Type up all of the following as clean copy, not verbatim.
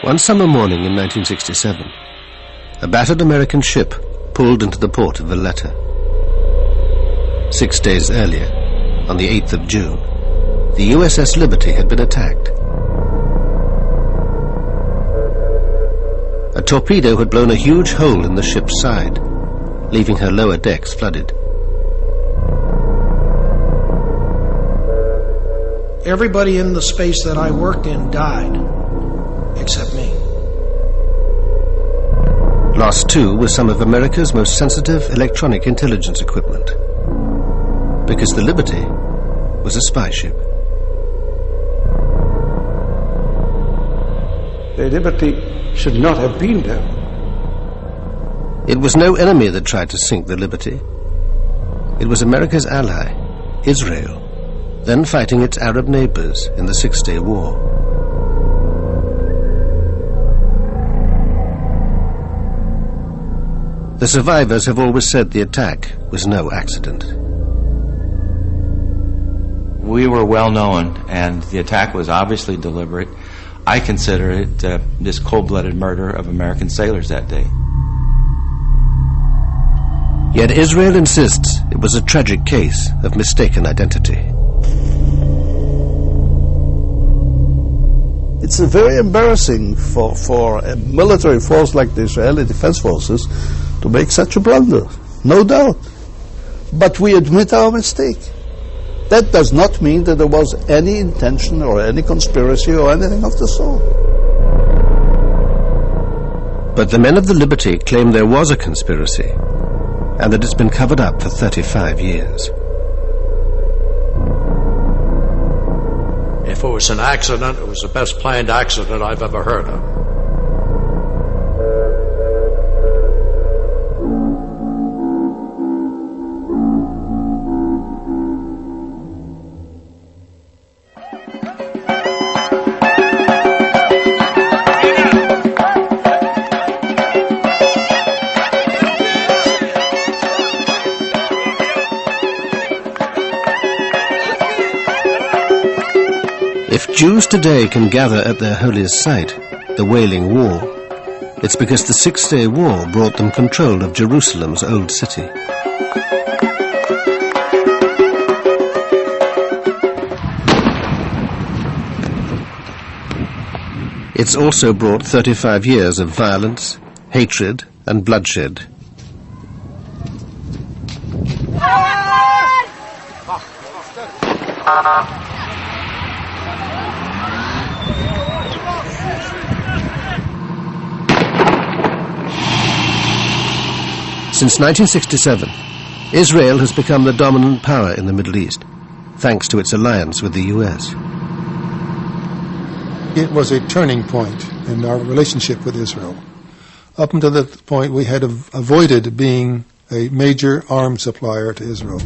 One summer morning in 1967, a battered American ship pulled into the port of Valletta. 6 days earlier, on the 8th of June, the USS Liberty had been attacked. A torpedo had blown a huge hole in the ship's side, leaving her lower decks flooded. Everybody in the space that I worked in died, except me. Lost too was some of America's most sensitive electronic intelligence equipment, because the Liberty was a spy ship. The Liberty should not have been there. It was no enemy that tried to sink the Liberty. It was America's ally, Israel, then fighting its Arab neighbors in the Six-Day War. The survivors have always said the attack was no accident. We were well known, and the attack was obviously deliberate. I consider it this cold-blooded murder of American sailors that day. Yet Israel insists it was a tragic case of mistaken identity. It's very embarrassing for a military force like the Israeli Defense Forces to make such a blunder, no doubt. But we admit our mistake. That does not mean that there was any intention or any conspiracy or anything of the sort. But the men of the Liberty claim there was a conspiracy, and that it's been covered up for 35 years. If it was an accident, it was the best planned accident I've ever heard of. If Jews today can gather at their holiest site, the Wailing Wall, it's because the Six-Day War brought them control of Jerusalem's old city. It's also brought 35 years of violence, hatred, and bloodshed. Since 1967, Israel has become the dominant power in the Middle East, thanks to its alliance with the US. It was a turning point in our relationship with Israel. Up until that point, we had avoided being a major arms supplier to Israel.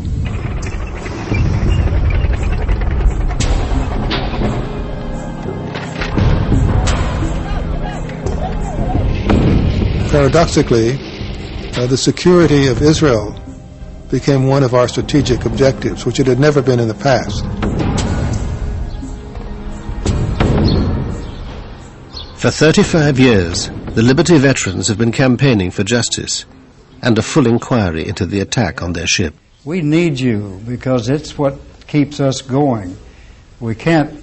Paradoxically, the security of Israel became one of our strategic objectives, which it had never been in the past. For 35 years, the Liberty veterans have been campaigning for justice and a full inquiry into the attack on their ship. We need you because it's what keeps us going. We can't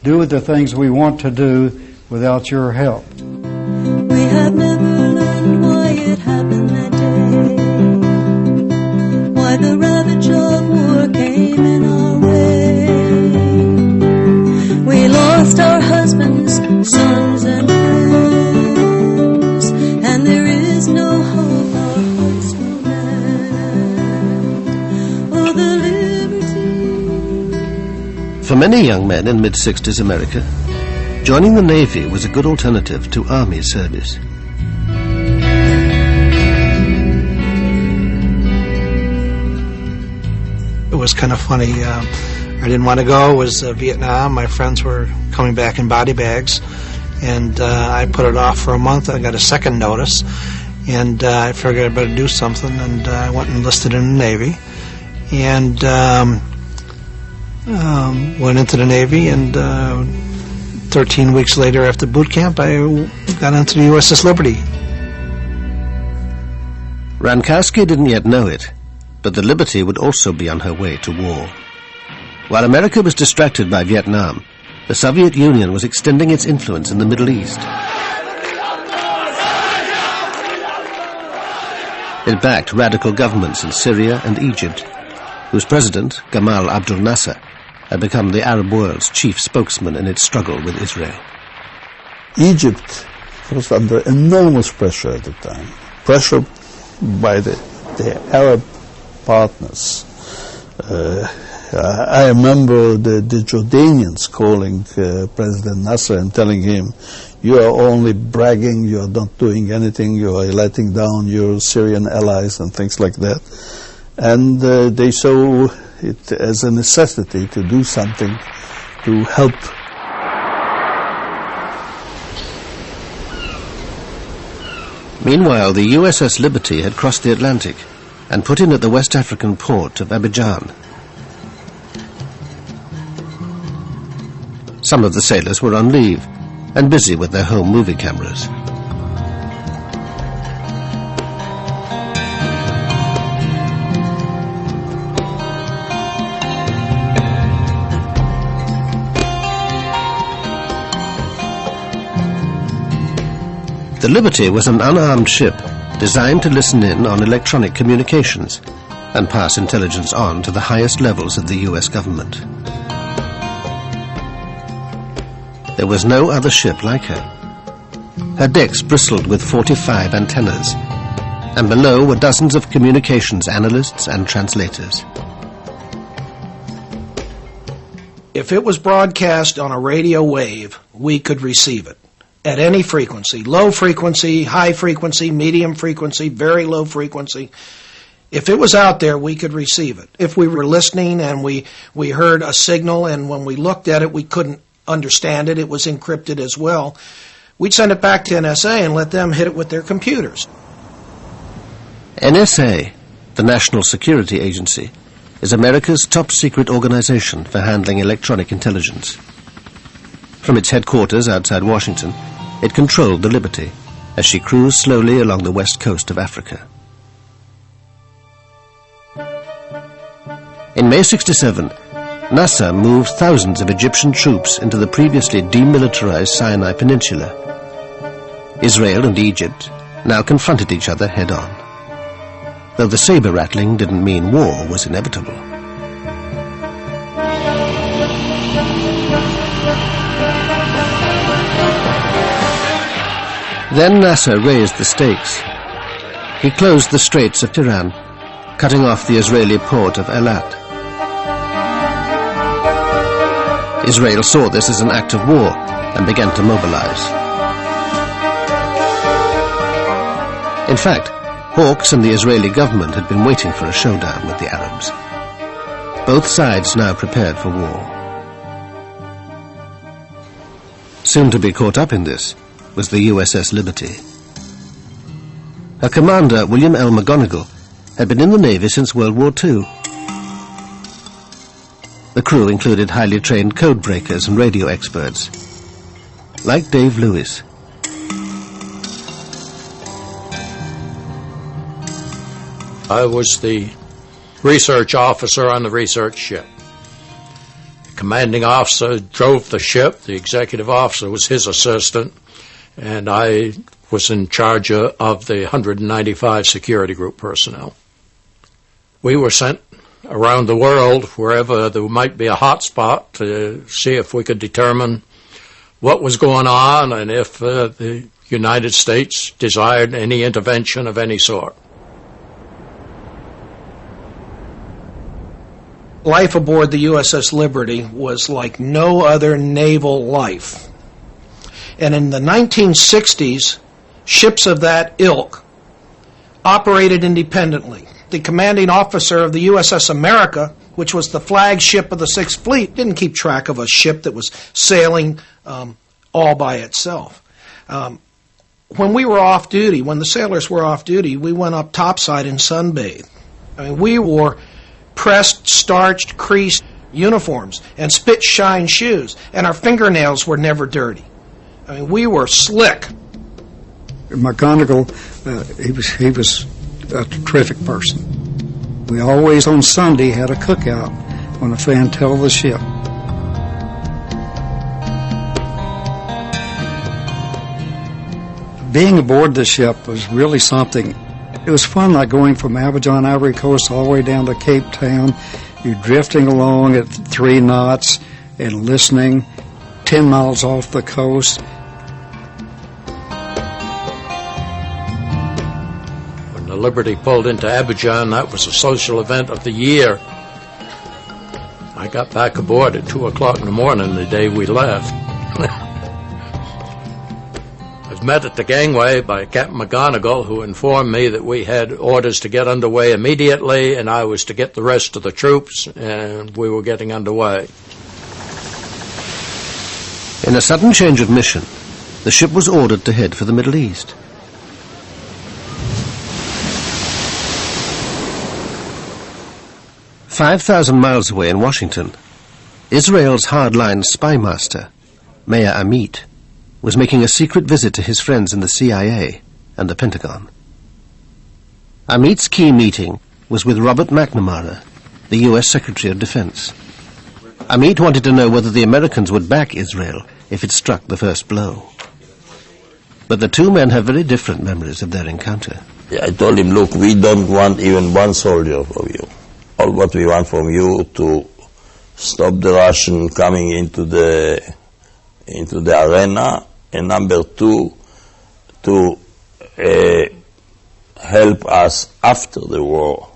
do the things we want to do without your help. We have never learned why it happened that day, why the ravage of war came in our way. We lost our husbands, sons, and friends, and there is no hope our hearts will mend. Oh, the liberty. For many young men in mid-60s America, joining the Navy was a good alternative to Army service. It was kind of funny. I didn't want to go. It was Vietnam. My friends were coming back in body bags, and I put it off for a month. I got a second notice, and I figured I'd better do something, and I went and enlisted in the Navy, and went into the Navy and 13 weeks later after boot camp, I got onto the USS Liberty. Rankowski didn't yet know it, but the Liberty would also be on her way to war. While America was distracted by Vietnam, the Soviet Union was extending its influence in the Middle East. It backed radical governments in Syria and Egypt, whose president, Gamal Abdel Nasser, had become the Arab world's chief spokesman in its struggle with Israel. Egypt was under enormous pressure at the time. Pressure by the Arab partners. I remember the Jordanians calling President Nasser and telling him, "You are only bragging, you are not doing anything, you are letting down your Syrian allies," and things like that. And they saw it as a necessity to do something to help. Meanwhile, the USS Liberty had crossed the Atlantic and put in at the West African port of Abidjan. Some of the sailors were on leave and busy with their home movie cameras. The Liberty was an unarmed ship designed to listen in on electronic communications and pass intelligence on to the highest levels of the US government. There was no other ship like her. Her decks bristled with 45 antennas, and below were dozens of communications analysts and translators. If it was broadcast on a radio wave, we could receive it at any frequency, low frequency, high frequency, medium frequency, very low frequency. If it was out there, we could receive it. If we were listening and we heard a signal, and when we looked at it, we couldn't understand it, it was encrypted as well, we'd send it back to NSA and let them hit it with their computers. NSA, the National Security Agency, is America's top-secret organization for handling electronic intelligence. From its headquarters outside Washington, it controlled the Liberty as she cruised slowly along the west coast of Africa. In May '67, Nasser moved thousands of Egyptian troops into the previously demilitarized Sinai Peninsula. Israel and Egypt now confronted each other head-on, though the saber-rattling didn't mean war was inevitable. Then Nasser raised the stakes. He closed the Straits of Tiran, cutting off the Israeli port of Eilat. Israel saw this as an act of war and began to mobilize. In fact, Hawks and the Israeli government had been waiting for a showdown with the Arabs. Both sides now prepared for war. Soon to be caught up in this was the USS Liberty. Her commander, William L. McGonigal, had been in the Navy since World War II. The crew included highly trained code breakers and radio experts, like Dave Lewis. I was the research officer on the research ship. The commanding officer drove the ship. The executive officer was his assistant, and I was in charge of the 195 security group personnel. We were sent around the world, wherever there might be a hot spot, to see if we could determine what was going on and if the United States desired any intervention of any sort. Life aboard the USS Liberty was like no other naval life. And in the 1960s, ships of that ilk operated independently. The commanding officer of the USS America, which was the flagship of the Sixth Fleet, didn't keep track of a ship that was sailing all by itself. When we were off duty, when the sailors were off duty, we went up topside and sunbathed. I mean, we wore pressed, starched, creased uniforms and spit-shine shoes, and our fingernails were never dirty. I mean, we were slick. McGonigal, he was a terrific person. We always on Sunday had a cookout on the Fantail of the ship. Being aboard the ship was really something. It was fun, like going from Abidjan, Ivory Coast, all the way down to Cape Town. You're drifting along at 3 knots and listening 10 miles off the coast. When the Liberty pulled into Abidjan, that was a social event of the year. I got back aboard at 2 o'clock in the morning the day we left. I was met at the gangway by Captain McGonigal, who informed me that we had orders to get underway immediately, and I was to get the rest of the troops, and we were getting underway. In a sudden change of mission, the ship was ordered to head for the Middle East. "5,000 miles away in Washington, Israel's hardline spy master, Meir Amit, was making a secret visit to his friends in the CIA and the Pentagon. Amit's key meeting was with Robert McNamara, the U.S. Secretary of Defense. Amit wanted to know whether the Americans would back Israel if it struck the first blow. But the two men have very different memories of their encounter. I told him, look, we don't want even one soldier from you. All what we want from you to stop the Russian coming into the arena, and number 2, to help us after the war.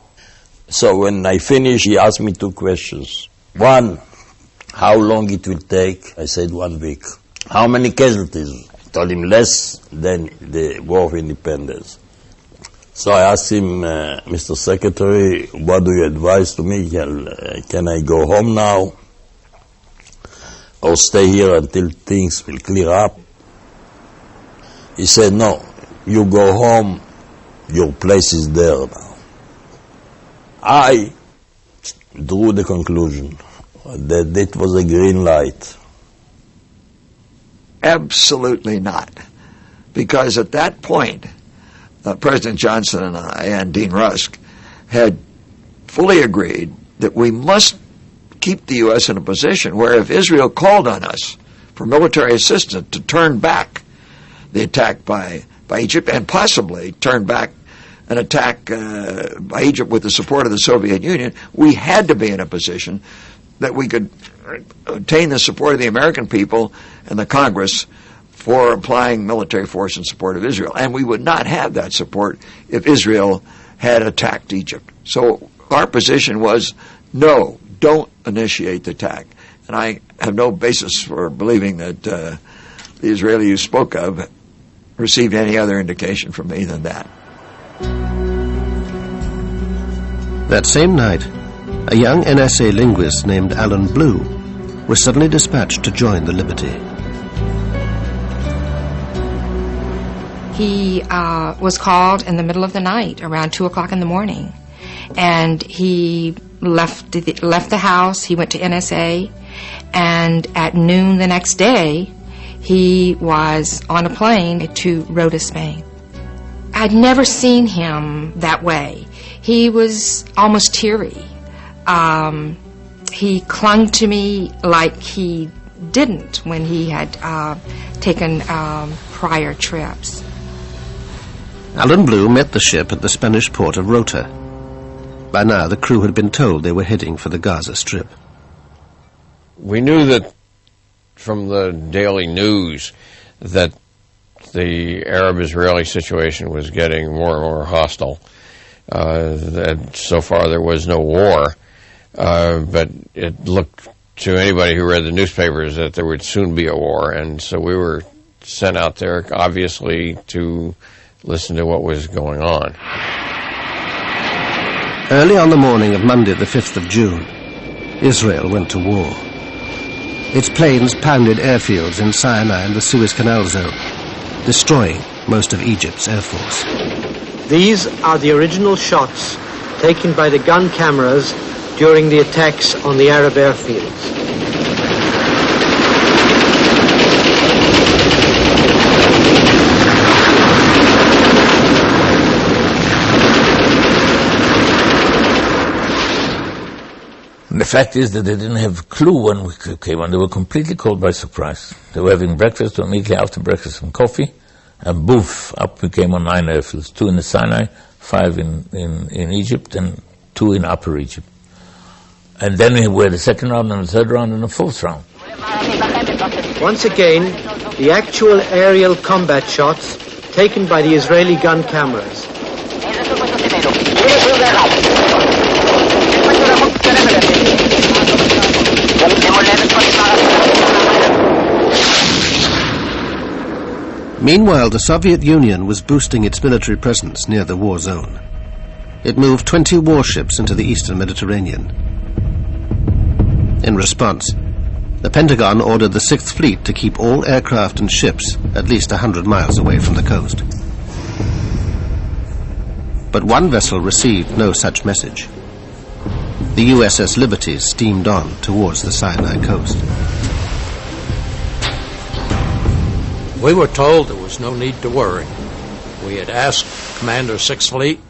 So when I finished, he asked me 2 questions. 1, how long it will take? I said 1 week. How many casualties? I told him less than the War of Independence. So I asked him, Mr. Secretary, what do you advise to me? Can I go home now? Or stay here until things will clear up? He said, no, you go home, your place is there now. I drew the conclusion that it was a green light. Absolutely not. Because at that point, President Johnson and I and Dean Rusk had fully agreed that we must keep the U.S. in a position where if Israel called on us for military assistance to turn back the attack by Egypt and possibly turn back an attack by Egypt with the support of the Soviet Union, we had to be in a position that we could obtain the support of the American people and the Congress for applying military force in support of Israel. And we would not have that support if Israel had attacked Egypt. So our position was, no, don't initiate the attack. And I have no basis for believing that the Israeli you spoke of received any other indication from me than that. That same night, a young NSA linguist named Alan Blue was suddenly dispatched to join the Liberty. He was called in the middle of the night, around 2 o'clock in the morning, and he left the house. He went to NSA, and at noon the next day, he was on a plane to Rota, Spain. I'd never seen him that way. He was almost teary. He clung to me like he didn't when he had taken prior trips. Alan Blue met the ship at the Spanish port of Rota. By now, the crew had been told they were heading for the Gaza Strip. We knew that from the daily news that the Arab-Israeli situation was getting more and more hostile. That so far there was no war, but it looked to anybody who read the newspapers that there would soon be a war, and so we were sent out there, obviously, to listen to what was going on. Early on the morning of Monday, the 5th of June, Israel went to war. Its planes pounded airfields in Sinai and the Suez Canal zone, destroying most of Egypt's air force. These are the original shots taken by the gun cameras during the attacks on the Arab airfields. The fact is that they didn't have a clue when we came on. They were completely caught by surprise. They were having breakfast, immediately after breakfast some coffee, and boof, up we came on 9 airfields, 2 in the Sinai, 5 in Egypt, and 2 in Upper Egypt. And then we were the second round and the third round and the fourth round. Once again, the actual aerial combat shots taken by the Israeli gun cameras. Meanwhile, the Soviet Union was boosting its military presence near the war zone. It moved 20 warships into the eastern Mediterranean. In response, the Pentagon ordered the 6th Fleet to keep all aircraft and ships at least 100 miles away from the coast. But one vessel received no such message. The USS Liberty steamed on towards the Sinai coast. We were told there was no need to worry. We had asked Commander 6th Fleet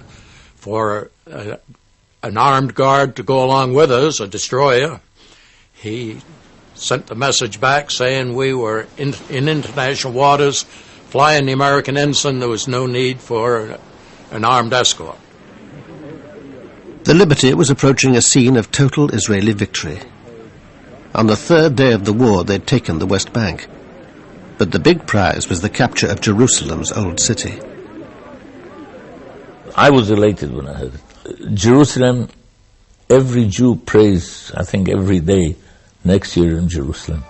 for an armed guard to go along with us, a destroyer. He sent the message back saying we were in international waters, flying the American ensign. There was no need for an armed escort. The Liberty was approaching a scene of total Israeli victory. On the 3rd day of the war, they'd taken the West Bank. But the big prize was the capture of Jerusalem's old city. I was elated when I heard it. Jerusalem, every Jew prays, I think, every day, next year in Jerusalem.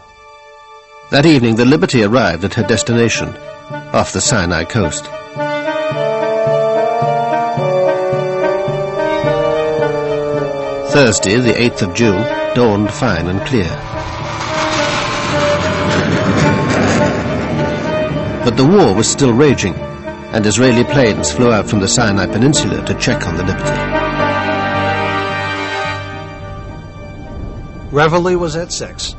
That evening, the Liberty arrived at her destination, off the Sinai coast. Thursday, the 8th of June, dawned fine and clear. But the war was still raging, and Israeli planes flew out from the Sinai Peninsula to check on the Liberty. Reveille was at 6.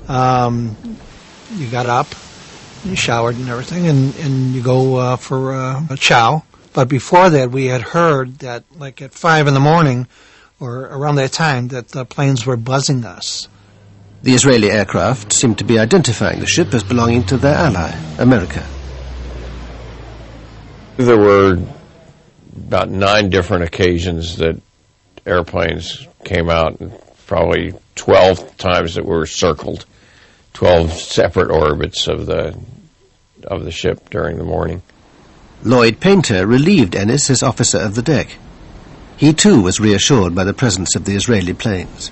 You got up, you showered and everything, and you go for a chow. But before that, we had heard that, like at 5 in the morning, or around that time, that the planes were buzzing us. The Israeli aircraft seemed to be identifying the ship as belonging to their ally, America. There were about 9 different occasions that airplanes came out, probably 12 times that were circled, 12 separate orbits of the ship during the morning. Lloyd Painter relieved Ennis as officer of the deck. He too was reassured by the presence of the Israeli planes.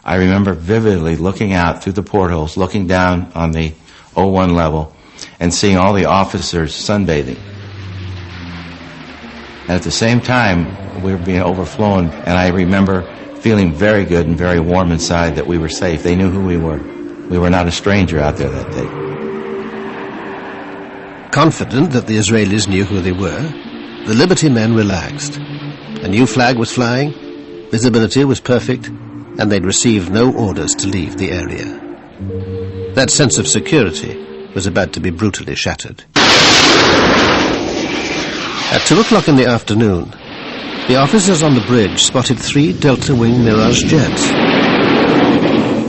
I remember vividly looking out through the portholes, looking down on the 01 level, and seeing all the officers sunbathing. And at the same time, we were being overflown, and I remember feeling very good and very warm inside that we were safe. They knew who we were. We were not a stranger out there that day. Confident that the Israelis knew who they were, the Liberty men relaxed. A new flag was flying, visibility was perfect, and they'd received no orders to leave the area. That sense of security was about to be brutally shattered. At 2 o'clock in the afternoon, the officers on the bridge spotted 3 Delta Wing Mirage jets.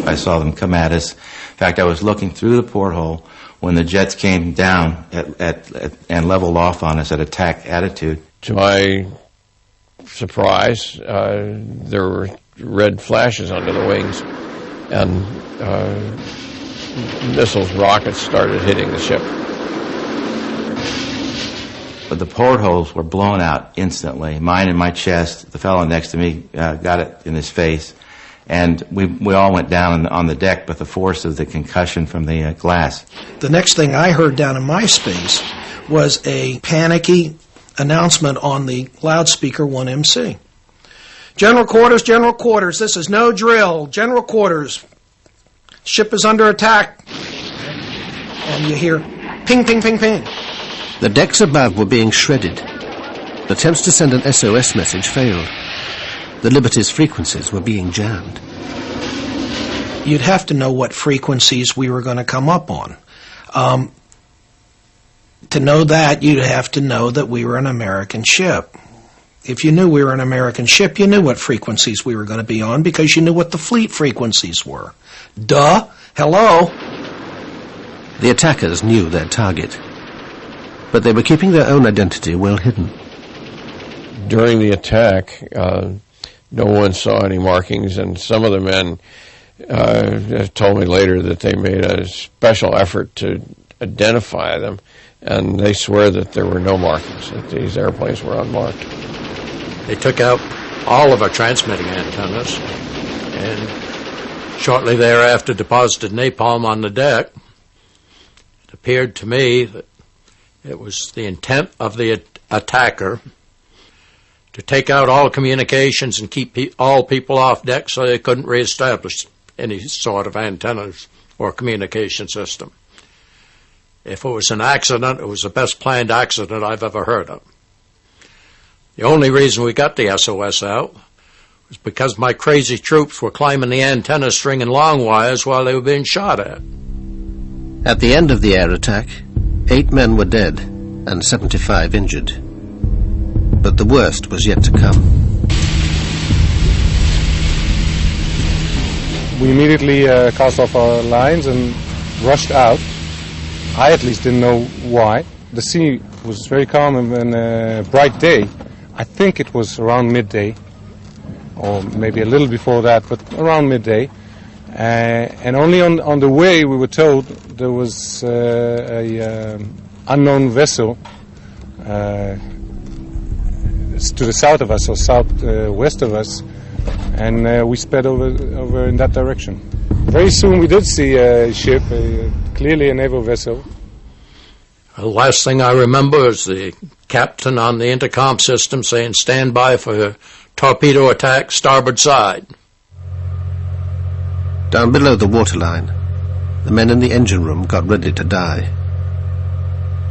I saw them come at us. In fact, I was looking through the porthole when the jets came down and leveled off on us at attack attitude. To my surprise, there were red flashes under the wings, and missiles, rockets started hitting the ship. But the portholes were blown out instantly. Mine in my chest. The fellow next to me got it in his face. And we all went down on the deck with the force of the concussion from the glass. The next thing I heard down in my space was a panicky announcement on the loudspeaker 1MC. General quarters, this is no drill. General quarters, ship is under attack. And you hear ping, ping, ping, ping. The decks above were being shredded. Attempts to send an SOS message failed. the Liberty's frequencies were being jammed. You'd have to know what frequencies we were going to come up on. To know that, you'd have to know that we were an American ship. If you knew we were an American ship, you knew what frequencies we were going to be on because you knew what the fleet frequencies were. Duh! Hello! The attackers knew their target, but they were keeping their own identity well hidden. During the attack, no one saw any markings, and some of the men told me later that they made a special effort to identify them, and they swear that there were no markings, that these airplanes were unmarked. They took out all of our transmitting antennas and shortly thereafter deposited napalm on the deck. It appeared to me that it was the intent of the attacker to take out all communications and keep all people off deck so they couldn't reestablish any sort of antennas or communication system. If it was an accident, it was the best planned accident I've ever heard of. The only reason we got the SOS out was because my crazy troops were climbing the antenna string and long wires while they were being shot at. At the end of the air attack, 8 men were dead and 75 injured. But the worst was yet to come. We immediately cast off our lines and rushed out. I at least didn't know why. The sea was very calm and a bright day. I think it was around midday, or maybe a little before that, but around midday. And only on the way we were told there was a unknown vessel to the south of us, or southwest of us, and we sped over in that direction. Very soon we did see a ship, clearly a naval vessel. The last thing I remember is the captain on the intercom system saying, "Stand by for torpedo attack, starboard side." Down below the waterline, the men in the engine room got ready to die.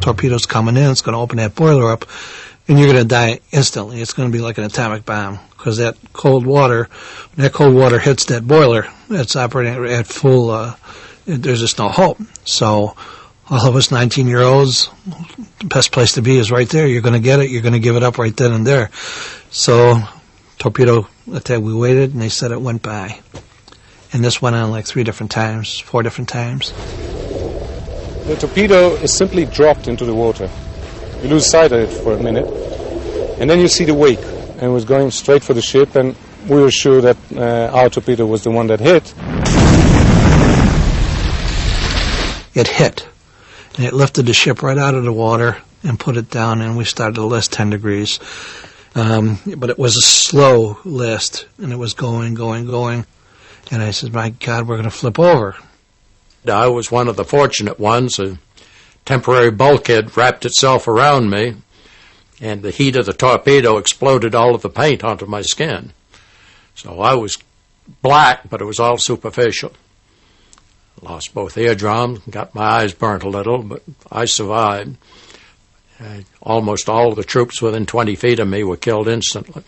Torpedoes coming in, it's going to open that boiler up, and you're going to die instantly. It's going to be like an atomic bomb, because that cold water, when that cold water hits that boiler, it's operating at full, there's just no hope. So all of us 19-year-olds, the best place to be is right there. You're going to get it. You're going to give it up right then and there. So torpedo attack, we waited, and they said it went by. And this went on like 4 different times. The torpedo is simply dropped into the water. You lose sight of it for a minute, and then you see the wake, and it was going straight for the ship, and we were sure that our torpedo was the one that hit. It hit, and it lifted the ship right out of the water and put it down, and we started to list 10 degrees. But it was a slow list, and it was going. And I said, my God, we're going to flip over. I was one of the fortunate ones. A temporary bulkhead wrapped itself around me, and the heat of the torpedo exploded all of the paint onto my skin. So I was black, but it was all superficial. Lost both eardrums, got my eyes burnt a little, but I survived. Almost all of the troops within 20 feet of me were killed instantly.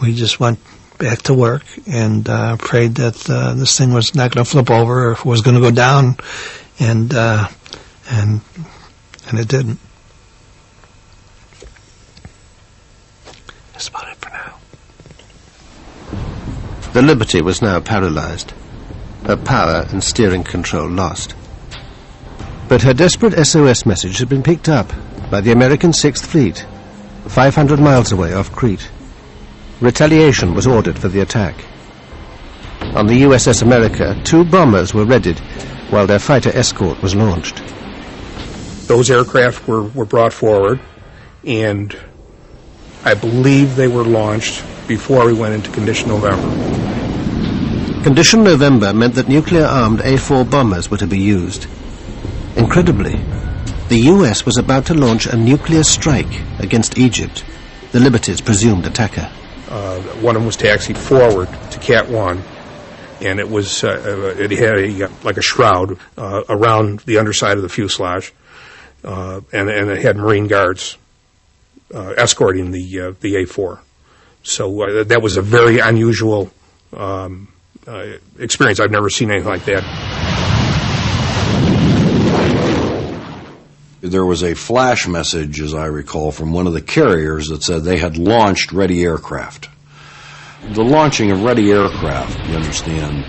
We just went back to work and prayed that this thing was not going to flip over or if it was going to go down, and it didn't. That's about it for now. The Liberty was now paralyzed, her power and steering control lost. But her desperate SOS message had been picked up by the American 6th Fleet, 500 miles away off Crete. Retaliation was ordered for the attack. On the USS America, 2 bombers were readied while their fighter escort was launched. Those aircraft were brought forward, and I believe they were launched before we went into Condition November. Condition November meant that nuclear-armed A-4 bombers were to be used. Incredibly, the US was about to launch a nuclear strike against Egypt, the Liberty's presumed attacker. One of them was taxied forward to Cat 1, and it was it had like a shroud around the underside of the fuselage, and it had Marine guards escorting the A4. So that was a very unusual experience. I've never seen anything like that. There was a flash message, as I recall, from one of the carriers that said they had launched ready aircraft. The launching of ready aircraft, you understand,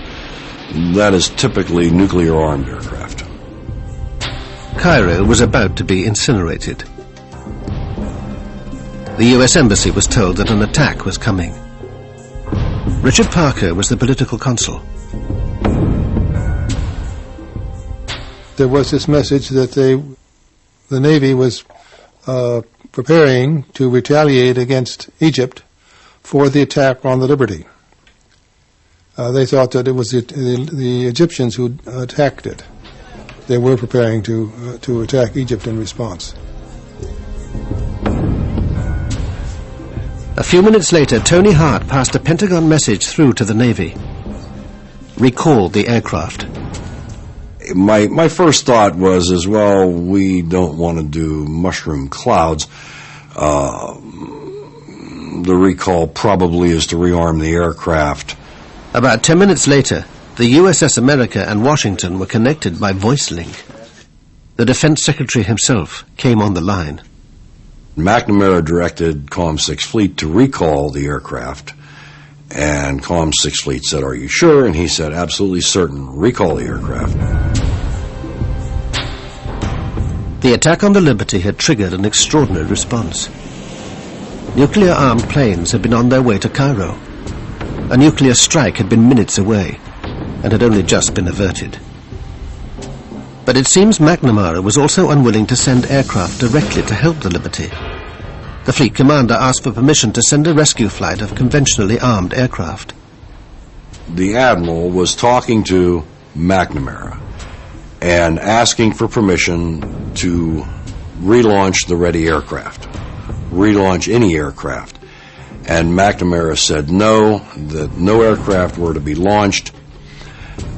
that is typically nuclear-armed aircraft. Cairo was about to be incinerated. The U.S. Embassy was told that an attack was coming. Richard Parker was the political consul. There was this message that the Navy was preparing to retaliate against Egypt for the attack on the Liberty. They thought that it was the Egyptians who attacked it. They were preparing to attack Egypt in response. A few minutes later, Tony Hart passed a Pentagon message through to the Navy. Recall the aircraft. My first thought was, as well, we don't want to do mushroom clouds. The recall probably is to rearm the aircraft. About 10 minutes later, the USS America and Washington were connected by voice link. The Defense Secretary himself came on the line. McNamara directed COM 6 Fleet to recall the aircraft, and COM 6 Fleet said, "Are you sure?" And he said, "Absolutely certain. Recall the aircraft." The attack on the Liberty had triggered an extraordinary response. Nuclear-armed planes had been on their way to Cairo. A nuclear strike had been minutes away and had only just been averted. But it seems McNamara was also unwilling to send aircraft directly to help the Liberty. The fleet commander asked for permission to send a rescue flight of conventionally armed aircraft. The admiral was talking to McNamara and asking for permission to relaunch the ready aircraft, relaunch any aircraft. And McNamara said no, that no aircraft were to be launched.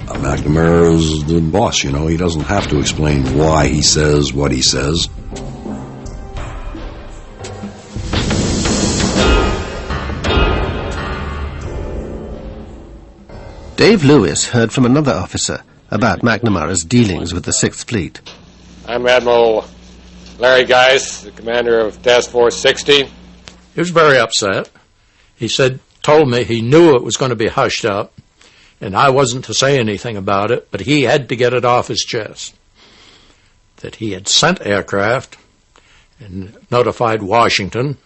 McNamara is the boss, you know. He doesn't have to explain why he says what he says. Dave Lewis heard from another officer about McNamara's dealings with the 6th Fleet. I'm Admiral Larry Geis, the commander of Task Force 60. He was very upset. He told me he knew it was going to be hushed up, and I wasn't to say anything about it, but he had to get it off his chest. That he had sent aircraft and notified Washington,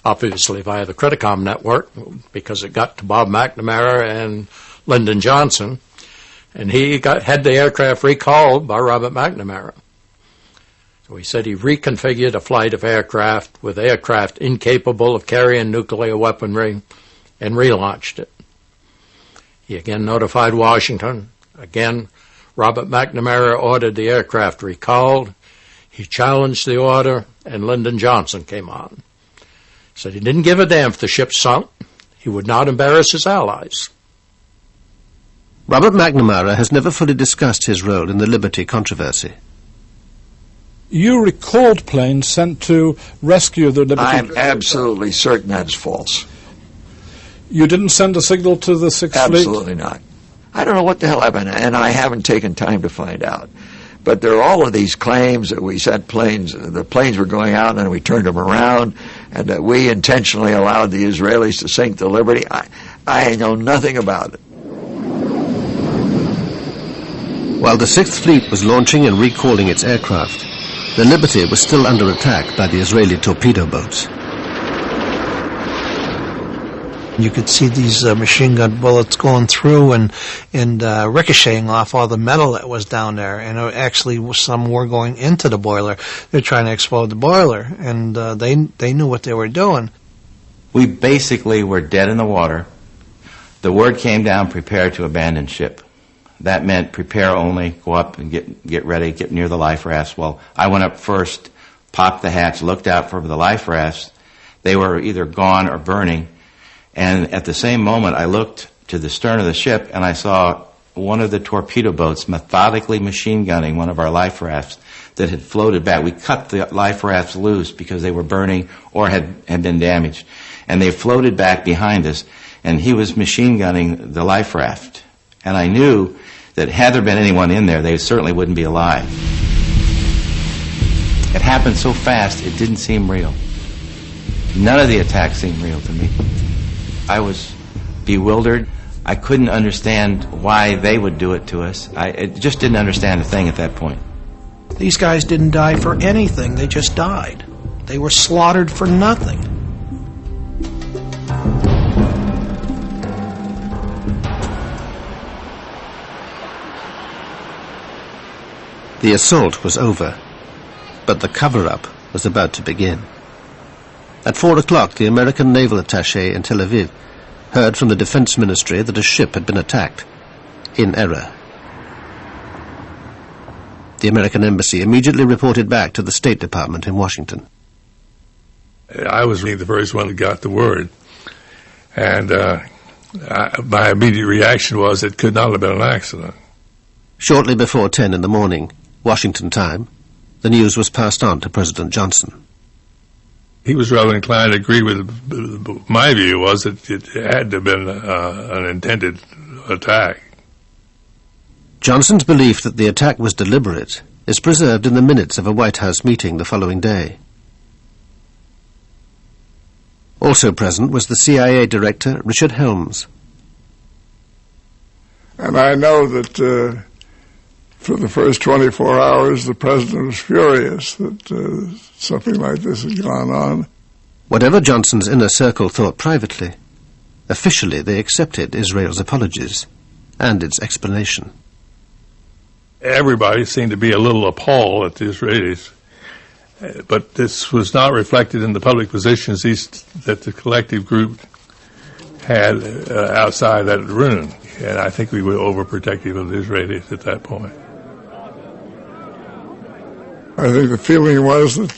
obviously via the Criticom network, because it got to Bob McNamara and Lyndon Johnson, and he had the aircraft recalled by Robert McNamara. So he said he reconfigured a flight of aircraft with aircraft incapable of carrying nuclear weaponry and relaunched it. He again notified Washington. Again, Robert McNamara ordered the aircraft recalled. He challenged the order, and Lyndon Johnson came on. He said he didn't give a damn if the ship sunk. He would not embarrass his allies. Robert McNamara has never fully discussed his role in the Liberty controversy. You recalled planes sent to rescue the Liberty. I'm absolutely certain that's false. You didn't send a signal to the 6th Fleet? Absolutely not. I don't know what the hell happened, and I haven't taken time to find out. But there are all of these claims that we sent planes, the planes were going out and we turned them around, and that we intentionally allowed the Israelis to sink the Liberty. I know nothing about it. While the 6th Fleet was launching and recalling its aircraft, the Liberty was still under attack by the Israeli torpedo boats. You could see these machine gun bullets going through and ricocheting off all the metal that was down there. And actually, some were going into the boiler. They're trying to explode the boiler, and they knew what they were doing. We basically were dead in the water. The word came down, prepare to abandon ship. That meant prepare only, go up and get ready, get near the life rafts. Well, I went up first, popped the hatch, looked out for the life rafts. They were either gone or burning. And at the same moment, I looked to the stern of the ship, and I saw one of the torpedo boats methodically machine gunning one of our life rafts that had floated back. We cut the life rafts loose because they were burning or had been damaged. And they floated back behind us, and he was machine gunning the life raft. And I knew that had there been anyone in there, they certainly wouldn't be alive. It happened so fast, it didn't seem real. None of the attacks seemed real to me. I was bewildered. I couldn't understand why they would do it to us. I just didn't understand a thing at that point. These guys didn't die for anything. They just died. They were slaughtered for nothing. The assault was over, but the cover-up was about to begin. At 4 o'clock, the American naval attaché in Tel Aviv heard from the Defense Ministry that a ship had been attacked, in error. The American embassy immediately reported back to the State Department in Washington. I was the first one that got the word, and my immediate reaction was it could not have been an accident. Shortly before 10 in the morning, Washington time, the news was passed on to President Johnson. He was rather inclined to agree with my view was that it had to have been an intended attack. Johnson's belief that the attack was deliberate is preserved in the minutes of a White House meeting the following day. Also present was the CIA Director, Richard Helms. And I know that for the first 24 hours, the President was furious that something like this had gone on. Whatever Johnson's inner circle thought privately, officially they accepted Israel's apologies and its explanation. Everybody seemed to be a little appalled at the Israelis, but this was not reflected in the public positions that the collective group had outside that room. And I think we were overprotective of the Israelis at that point. I think the feeling was that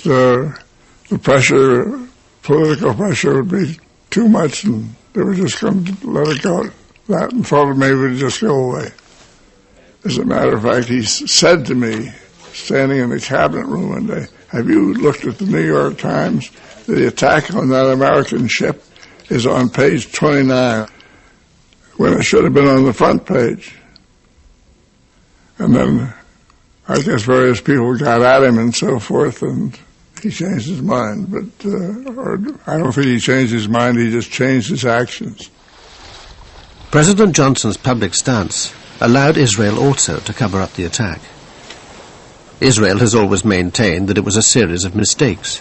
the pressure, political pressure, would be too much, and they were just going to let it go. That and thought maybe it would just go away. As a matter of fact, he said to me, standing in the cabinet room one day, "Have you looked at the New York Times? The attack on that American ship is on page 29, when it should have been on the front page." And then I guess various people got at him and so forth, and he changed his mind. But I don't think he changed his mind, he just changed his actions. President Johnson's public stance allowed Israel also to cover up the attack. Israel has always maintained that it was a series of mistakes.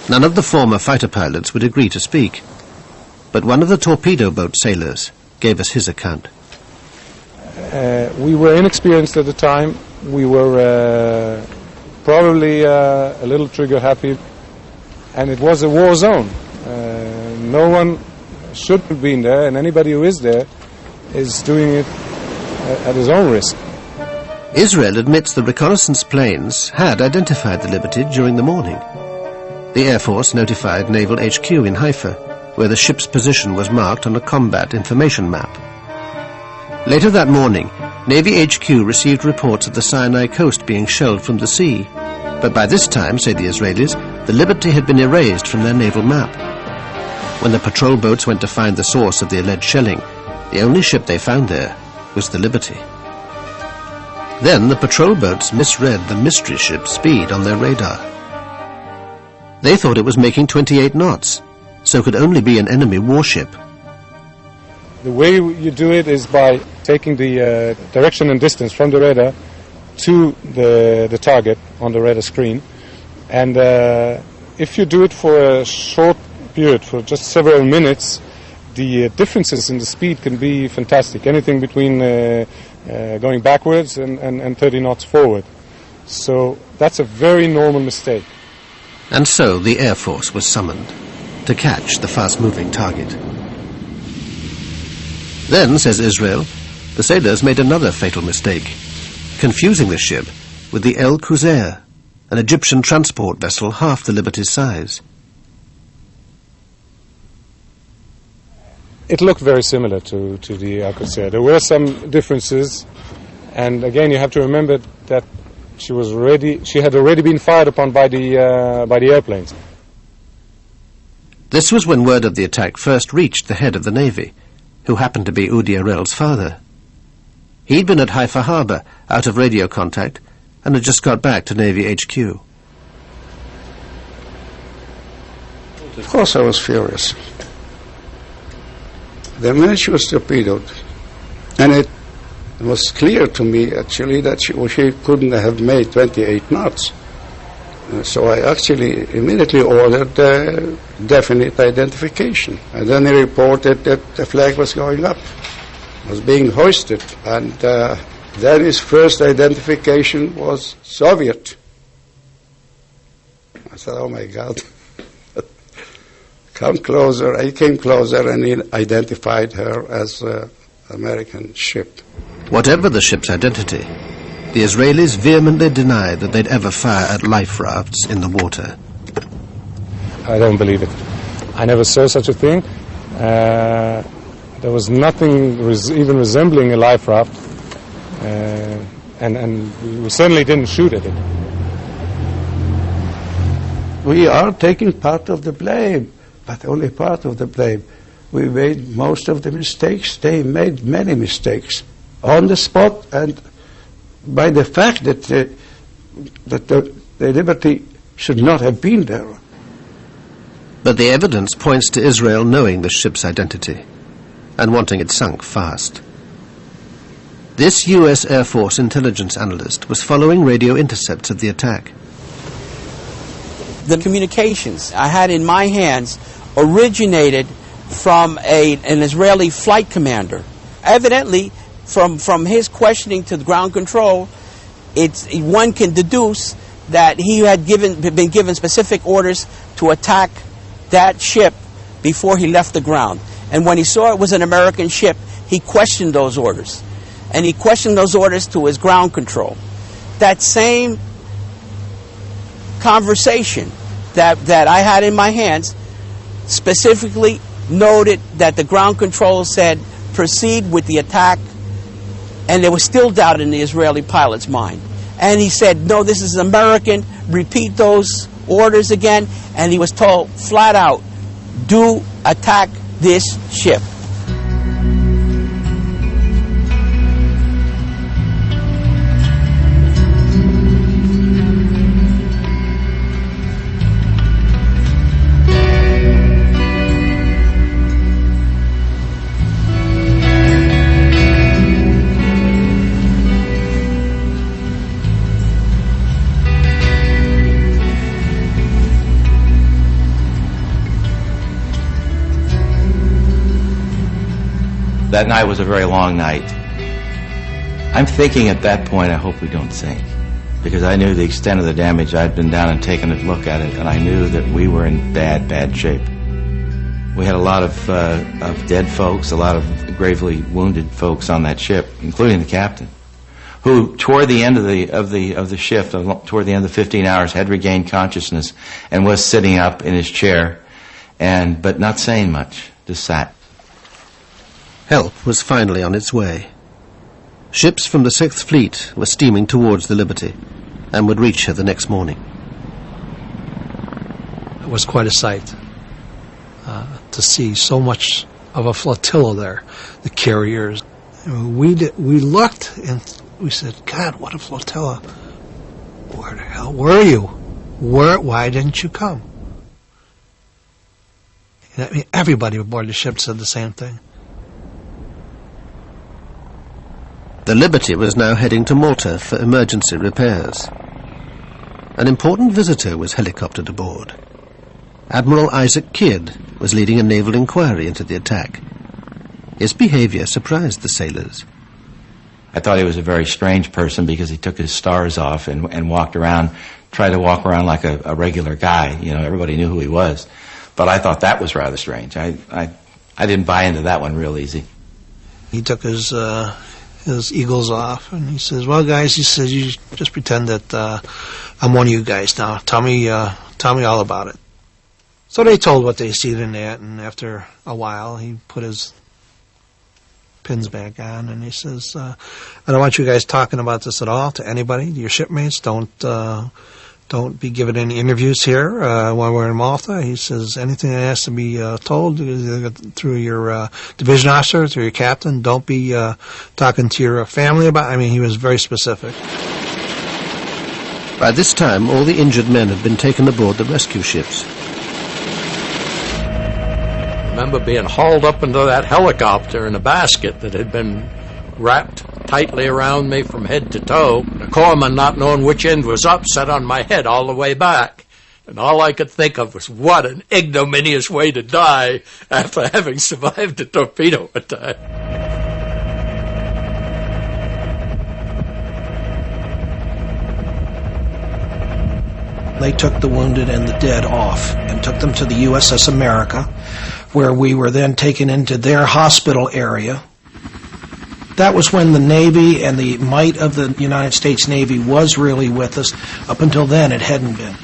None of the former fighter pilots would agree to speak, but one of the torpedo boat sailors gave us his account. We were inexperienced at the time. We were probably a little trigger happy, and it was a war zone. No one should have been there, and anybody who is there is doing it at his own risk. Israel admits the reconnaissance planes had identified the Liberty during the morning. The Air Force notified Naval HQ in Haifa, where the ship's position was marked on a combat information map. Later that morning, Navy HQ received reports of the Sinai coast being shelled from the sea, but by this time, say the Israelis, the Liberty had been erased from their naval map. When the patrol boats went to find the source of the alleged shelling, the only ship they found there was the Liberty. Then the patrol boats misread the mystery ship's speed on their radar. They thought it was making 28 knots, so could only be an enemy warship. The way you do it is by taking the direction and distance from the radar to the target on the radar screen. And if you do it for a short period, for just several minutes, the differences in the speed can be fantastic. Anything between going backwards and 30 knots forward. So that's a very normal mistake. And so the Air Force was summoned to catch the fast-moving target. Then, says Israel, the sailors made another fatal mistake, confusing the ship with the El Qusair, an Egyptian transport vessel half the Liberty's size. It looked very similar to the Alcocer. There were some differences, and again, you have to remember that she had already been fired upon by the airplanes. This was when word of the attack first reached the head of the Navy, who happened to be Udi Arel's father. He'd been at Haifa Harbor, out of radio contact, and had just got back to Navy HQ. Of course I was furious. The minute she was torpedoed, and it was clear to me actually that she couldn't have made 28 knots. So I actually immediately ordered definite identification. And then he reported that the flag was going up, was being hoisted. And then his first identification was Soviet. I said, oh my God. Come closer. I came closer and he identified her as an American ship. Whatever the ship's identity, the Israelis vehemently denied that they'd ever fire at life rafts in the water. I don't believe it. I never saw such a thing. There was nothing even resembling a life raft, and we certainly didn't shoot at it. We are taking part of the blame, but only part of the blame. We made most of the mistakes. They made many mistakes on the spot, and by the fact that the Liberty should not have been there. But the evidence points to Israel knowing the ship's identity and wanting it sunk fast. This U.S. Air Force intelligence analyst was following radio intercepts of the attack. The communications I had in my hands originated from an Israeli flight commander. Evidently, from his questioning to the ground control, one can deduce that he had been given specific orders to attack that ship before he left the ground. And when he saw it was an American ship, he questioned those orders. And he questioned those orders to his ground control. That same conversation that I had in my hands specifically noted that the ground control said, proceed with the attack, and there was still doubt in the Israeli pilot's mind. And he said, no, this is American, repeat those orders again, and he was told flat out, do attack this ship. That night was a very long night. I'm thinking at that point, I hope we don't sink, because I knew the extent of the damage. I'd been down and taken a look at it, and I knew that we were in bad, bad shape. We had a lot of dead folks, a lot of gravely wounded folks on that ship, including the captain, who toward the end of the shift, toward the end of the 15 hours, had regained consciousness and was sitting up in his chair, but not saying much, just sat. Help was finally on its way. Ships from the 6th Fleet were steaming towards the Liberty and would reach her the next morning. It was quite a sight to see so much of a flotilla there, the carriers. We looked and we said, God, what a flotilla. Where the hell were you? Why didn't you come? I mean, everybody aboard the ship said the same thing. The Liberty was now heading to Malta for emergency repairs. An important visitor was helicoptered aboard. Admiral Isaac Kidd was leading a naval inquiry into the attack. His behavior surprised the sailors. I thought he was a very strange person because he took his stars off and walked around, tried to walk around like a regular guy. You know, everybody knew who he was. But I thought that was rather strange. I didn't buy into that one real easy. He took his eagles off, and he says, well, guys, he says, you just pretend that I'm one of you guys now. Tell me all about it. So they told what they seen in that, and after a while, he put his pins back on, and he says, I don't want you guys talking about this at all to anybody, to your shipmates. Don't be giving any interviews here while we're in Malta. He says, anything that has to be told through your division officer, through your captain, don't be talking to your family about it. I mean, he was very specific. By this time, all the injured men had been taken aboard the rescue ships. I remember being hauled up into that helicopter in a basket that had been wrapped tightly around me from head to toe. The corpsman, not knowing which end was up, sat on my head all the way back. And all I could think of was, what an ignominious way to die after having survived a torpedo attack. They took the wounded and the dead off and took them to the USS America, where we were then taken into their hospital area. That was when the Navy and the might of the United States Navy was really with us. Up until then, it hadn't been.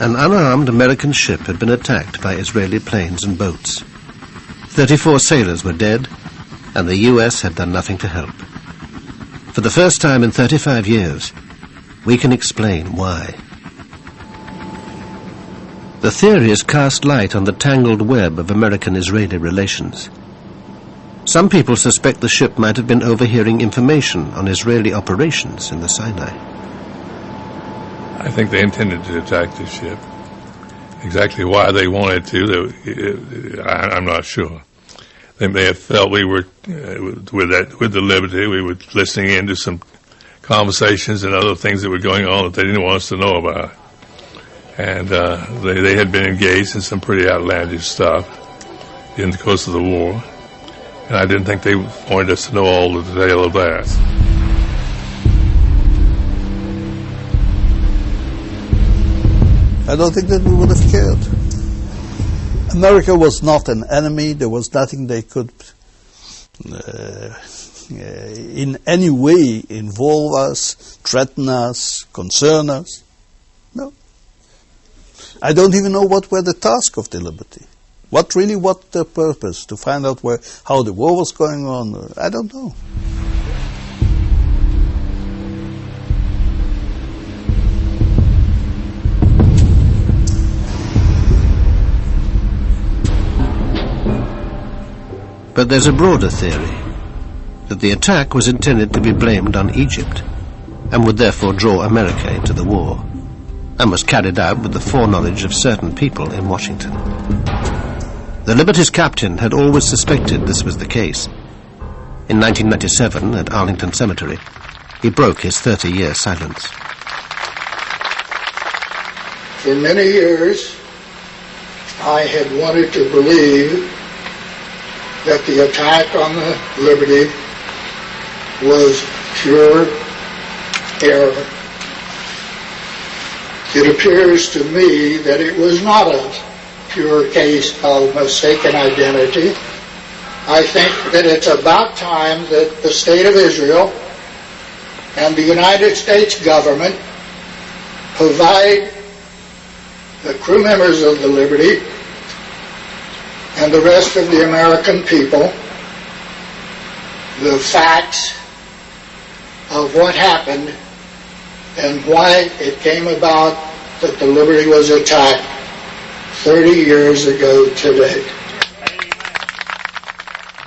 An unarmed American ship had been attacked by Israeli planes and boats. 34 sailors were dead, and the U.S. had done nothing to help. For the first time in 35 years, we can explain why. The theories cast light on the tangled web of American-Israeli relations. Some people suspect the ship might have been overhearing information on Israeli operations in the Sinai. I think they intended to attack the ship. Exactly why they wanted to, I'm not sure. They may have felt we were, with the Liberty, we were listening into some conversations and other things that were going on that they didn't want us to know about. And they had been engaged in some pretty outlandish stuff in the course of the war. And I didn't think they wanted us to know all the detail of that. I don't think that we would have cared. America was not an enemy. There was nothing they could in any way involve us, threaten us, concern us. No. I don't even know what were the task of the Liberty. What the purpose? To find out how the war was going on? I don't know. But there's a broader theory, that the attack was intended to be blamed on Egypt, and would therefore draw America into the war, and was carried out with the foreknowledge of certain people in Washington. The Liberty's captain had always suspected this was the case. In 1997, at Arlington Cemetery, he broke his 30-year silence. For many years, I had wanted to believe that the attack on the Liberty was pure error. It appears to me that it was not a pure case of mistaken identity. I think that it's about time that the State of Israel and the United States government provide the crew members of the Liberty and the rest of the American people the facts of what happened and why it came about that the Liberty was attacked 30 years ago today.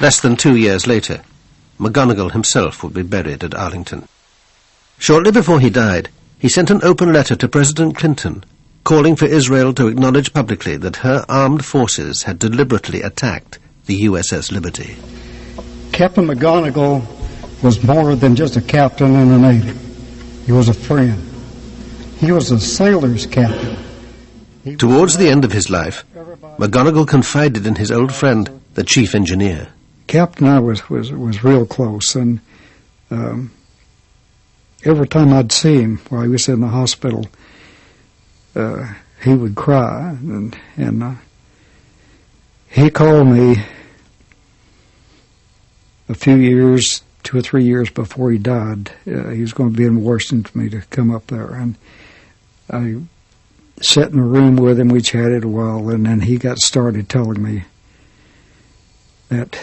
Less than 2 years later, McGonigal himself would be buried at Arlington. Shortly before he died, he sent an open letter to President Clinton calling for Israel to acknowledge publicly that her armed forces had deliberately attacked the USS Liberty. Captain McGonigal was more than just a captain in the Navy. He was a friend. He was a sailor's captain. Towards the end of his life, McGonigal confided in his old friend, the chief engineer. Captain and I was real close, and every time I'd see him while he was in the hospital, he would cry, and he called me a few years, 2 or 3 years before he died. He was going to be in Washington for me to come up there, and I sat in a room with him. We chatted a while, and then he got started telling me that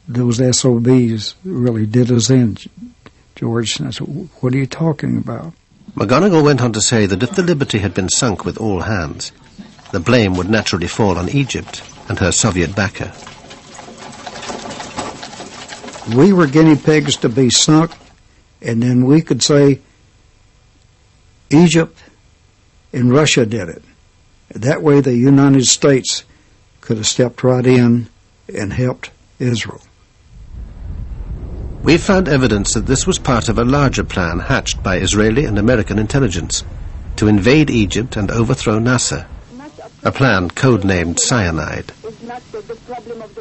those SOBs really did us in, George. And I said, what are you talking about? McGonigal went on to say that if the Liberty had been sunk with all hands, the blame would naturally fall on Egypt and her Soviet backer. We were guinea pigs to be sunk, and then we could say Egypt and Russia did it. That way the United States could have stepped right in and helped Israel. We found evidence that this was part of a larger plan hatched by Israeli and American intelligence to invade Egypt and overthrow Nasser, a plan codenamed Cyanide.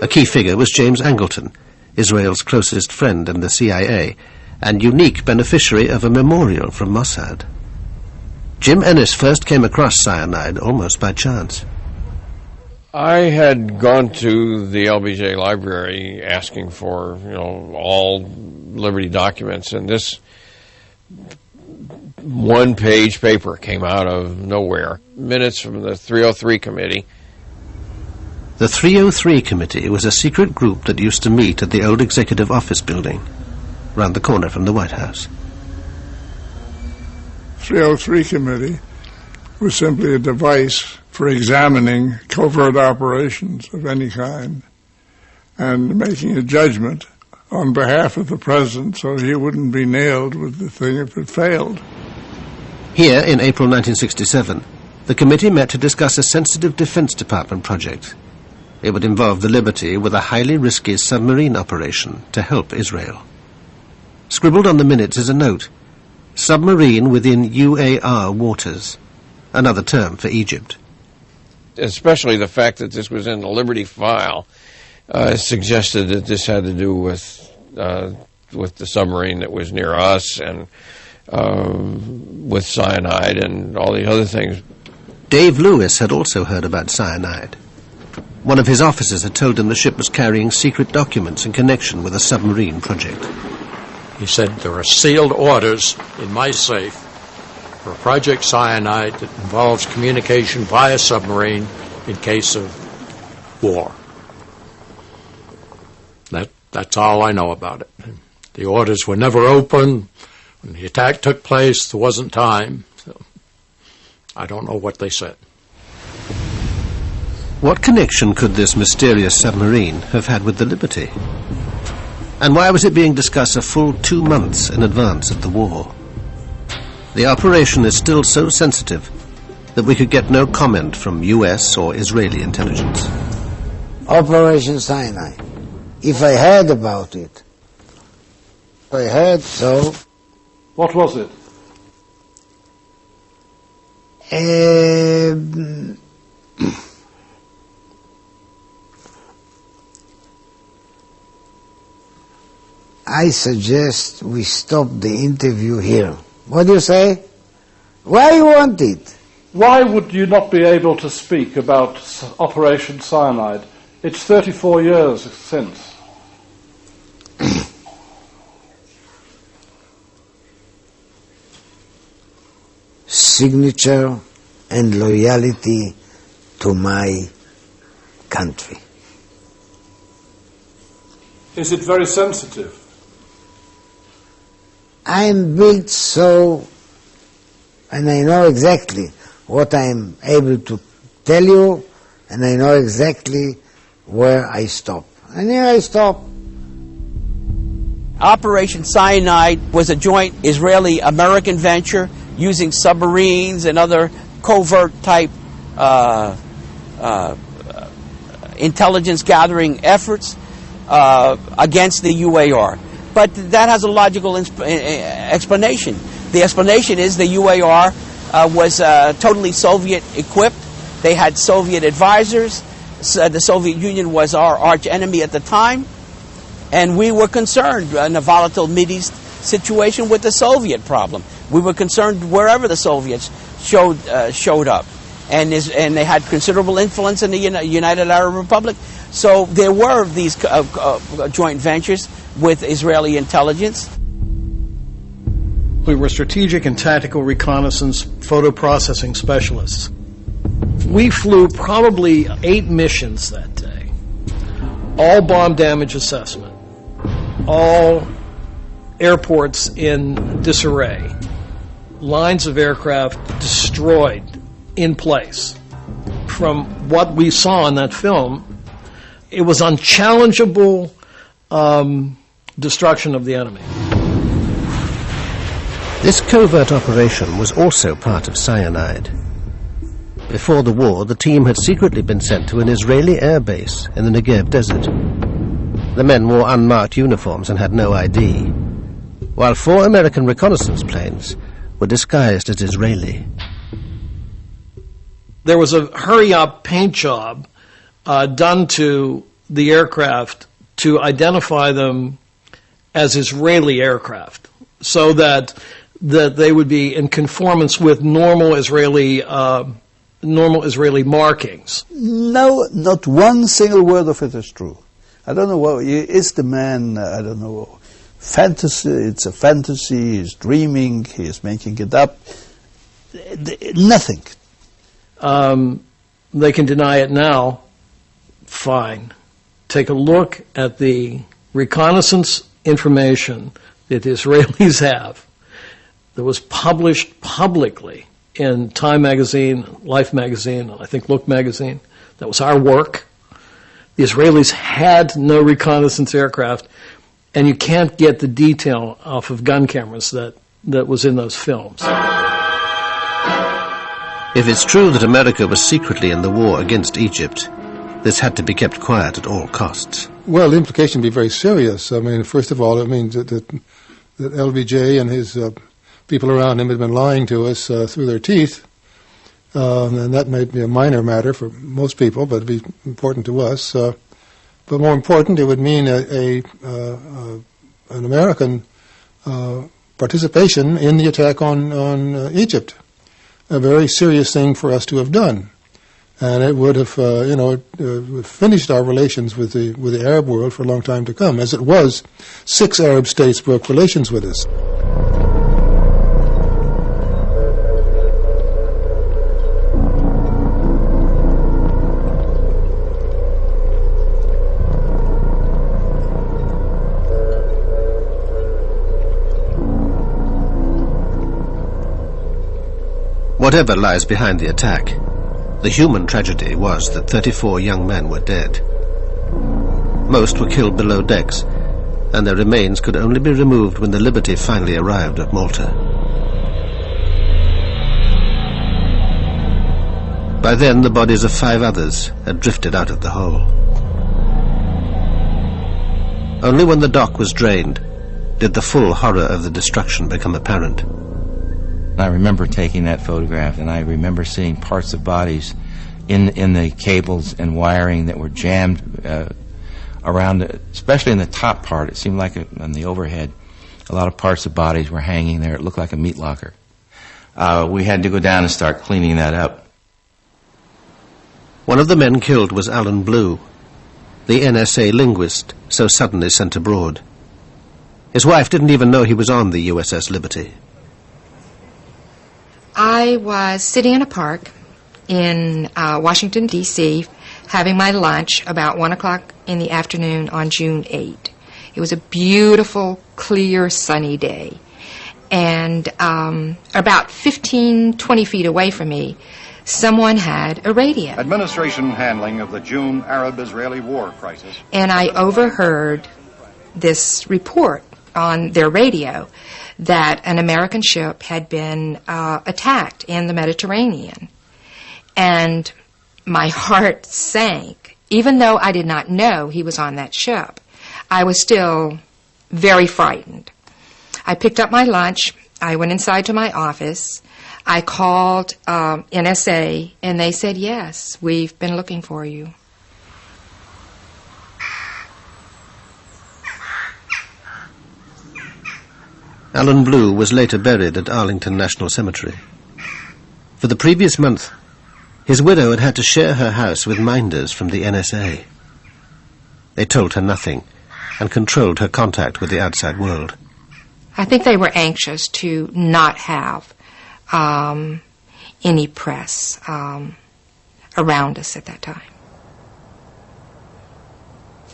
A key figure was James Angleton, Israel's closest friend in the CIA, and unique beneficiary of a memorial from Mossad. Jim Ennis first came across cyanide almost by chance. I had gone to the LBJ library asking for, all Liberty documents, and this one-page paper came out of nowhere. Minutes from the 303 committee. The 303 committee was a secret group that used to meet at the old executive office building, round the corner from the White House. 303 committee was simply a device for examining covert operations of any kind and making a judgment on behalf of the president so he wouldn't be nailed with the thing if it failed. Here, in April 1967, the committee met to discuss a sensitive Defense Department project. It would involve the Liberty with a highly risky submarine operation to help Israel. Scribbled on the minutes is a note: submarine within UAR waters, another term for Egypt. Especially the fact that this was in the Liberty file suggested that this had to do with the submarine that was near us and with cyanide and all the other things. Dave Lewis had also heard about cyanide. One of his officers had told him the ship was carrying secret documents in connection with a submarine project. He said, there are sealed orders in my safe for Project Cyanide that involves communication via submarine in case of war. That's all I know about it. The orders were never opened. When the attack took place, there wasn't time. So I don't know what they said. What connection could this mysterious submarine have had with the Liberty? And why was it being discussed a full 2 months in advance of the war? The operation is still so sensitive that we could get no comment from US or Israeli intelligence. Operation Sinai. If I heard about it, I heard so. What was it? I suggest we stop the interview here. What do you say? Why you want it? Why would you not be able to speak about Operation Cyanide? It's 34 years since. Signature and loyalty to my country. Is it very sensitive? I'm built so, and I know exactly what I'm able to tell you, and I know exactly where I stop. And here I stop. Operation Cyanide was a joint Israeli-American venture using submarines and other covert-type intelligence-gathering efforts against the UAR. But that has a logical explanation. The explanation is the UAR was totally Soviet equipped. They had Soviet advisors. The Soviet Union was our arch enemy at the time. And we were concerned in a volatile Mideast situation with the Soviet problem. We were concerned wherever the Soviets showed up. And they had considerable influence in the United Arab Republic. So there were these joint ventures with Israeli intelligence. We were strategic and tactical reconnaissance photo processing specialists. We flew probably 8 missions that day. All bomb damage assessment. All airports in disarray. Lines of aircraft destroyed in place. From what we saw in that film, it was unchallengeable destruction of the enemy. This covert operation was also part of cyanide. Before the war, the team had secretly been sent to an Israeli air base in the Negev desert. The men wore unmarked uniforms and had no ID, while 4 American reconnaissance planes were disguised as Israeli. There was a hurry-up paint job done to the aircraft to identify them as Israeli aircraft, so that they would be in conformance with normal Israeli markings. No, not one single word of it is true. I don't know what is the man. I don't know. Fantasy. It's a fantasy. He's dreaming. He's making it up. Nothing. They can deny it now. Fine. Take a look at the reconnaissance information that the Israelis have that was published publicly in Time magazine, Life magazine, and I think Look magazine. That was our work. The Israelis had no reconnaissance aircraft, and you can't get the detail off of gun cameras that was in those films. If it's true that America was secretly in the war against Egypt, this had to be kept quiet at all costs. Well, the implication would be very serious. I mean, first of all, it means that LBJ and his people around him had been lying to us through their teeth. And that might be a minor matter for most people, but it'd be important to us. But more important, it would mean an American participation in the attack on Egypt. A very serious thing for us to have done. And it would have, finished our relations with the Arab world for a long time to come. As it was, 6 Arab states broke relations with us. Whatever lies behind the attack, the human tragedy was that 34 young men were dead. Most were killed below decks, and their remains could only be removed when the Liberty finally arrived at Malta. By then, the bodies of 5 others had drifted out of the hole. Only when the dock was drained did the full horror of the destruction become apparent. I remember taking that photograph, and I remember seeing parts of bodies in the cables and wiring that were jammed around, especially in the top part. It seemed like on the overhead, a lot of parts of bodies were hanging there. It looked like a meat locker. We had to go down and start cleaning that up. One of the men killed was Alan Blue, the NSA linguist so suddenly sent abroad. His wife didn't even know he was on the USS Liberty. I was sitting in a park in Washington, D.C., having my lunch about 1 o'clock in the afternoon on June 8. It was a beautiful, clear, sunny day. And about 15, 20 feet away from me, someone had a radio. Administration handling of the June Arab-Israeli war crisis. And I overheard this report on their radio that an American ship had been attacked in the Mediterranean. And my heart sank. Even though I did not know he was on that ship, I was still very frightened. I picked up my lunch. I went inside to my office. I called NSA, and they said, yes, we've been looking for you. Alan Blue was later buried at Arlington National Cemetery. For the previous month, his widow had had to share her house with minders from the NSA. They told her nothing and controlled her contact with the outside world. I think they were anxious to not have any press around us at that time.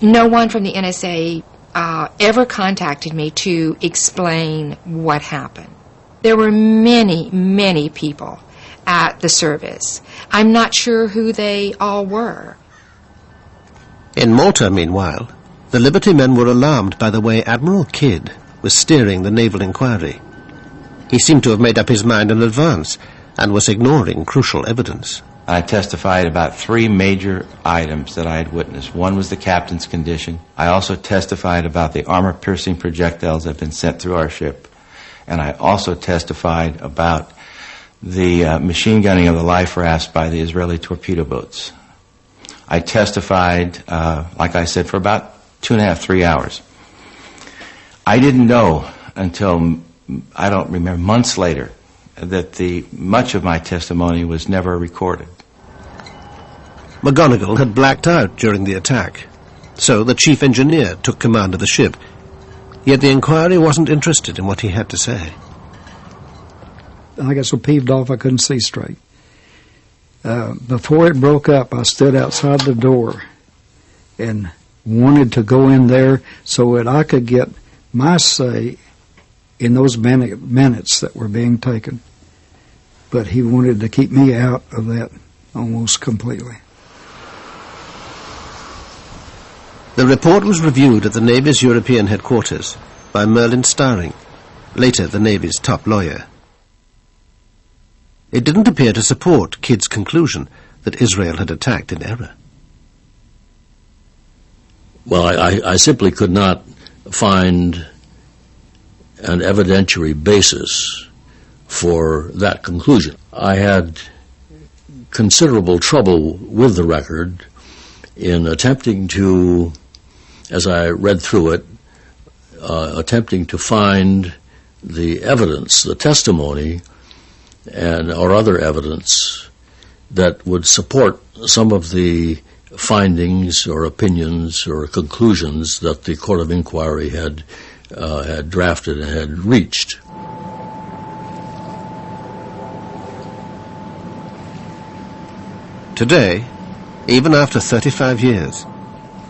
No one from the NSA ever contacted me to explain what happened. There were many, many people at the service. I'm not sure who they all were. In Malta, meanwhile, the Liberty men were alarmed by the way Admiral Kidd was steering the naval inquiry. He seemed to have made up his mind in advance and was ignoring crucial evidence. I testified about 3 major items that I had witnessed. One was the captain's condition. I also testified about the armor-piercing projectiles that had been sent through our ship. And I also testified about the machine gunning of the life rafts by the Israeli torpedo boats. I testified, like I said, for about 2.5, 3 hours. I didn't know until, I don't remember, months later, that much of my testimony was never recorded. McGonigal had blacked out during the attack, so the chief engineer took command of the ship. Yet the inquiry wasn't interested in what he had to say. I got so peeved off I couldn't see straight. Before it broke up, I stood outside the door and wanted to go in there so that I could get my say in those minutes that were being taken. But he wanted to keep me out of that almost completely. The report was reviewed at the Navy's European headquarters by Merlin Starring, later the Navy's top lawyer. It didn't appear to support Kidd's conclusion that Israel had attacked in error. Well, I simply could not find an evidentiary basis for that conclusion. I had considerable trouble with the record in attempting to, as I read through it, attempting to find the evidence, the testimony, or other evidence that would support some of the findings or opinions or conclusions that the Court of Inquiry had drafted and had reached. Today, even after 35 years,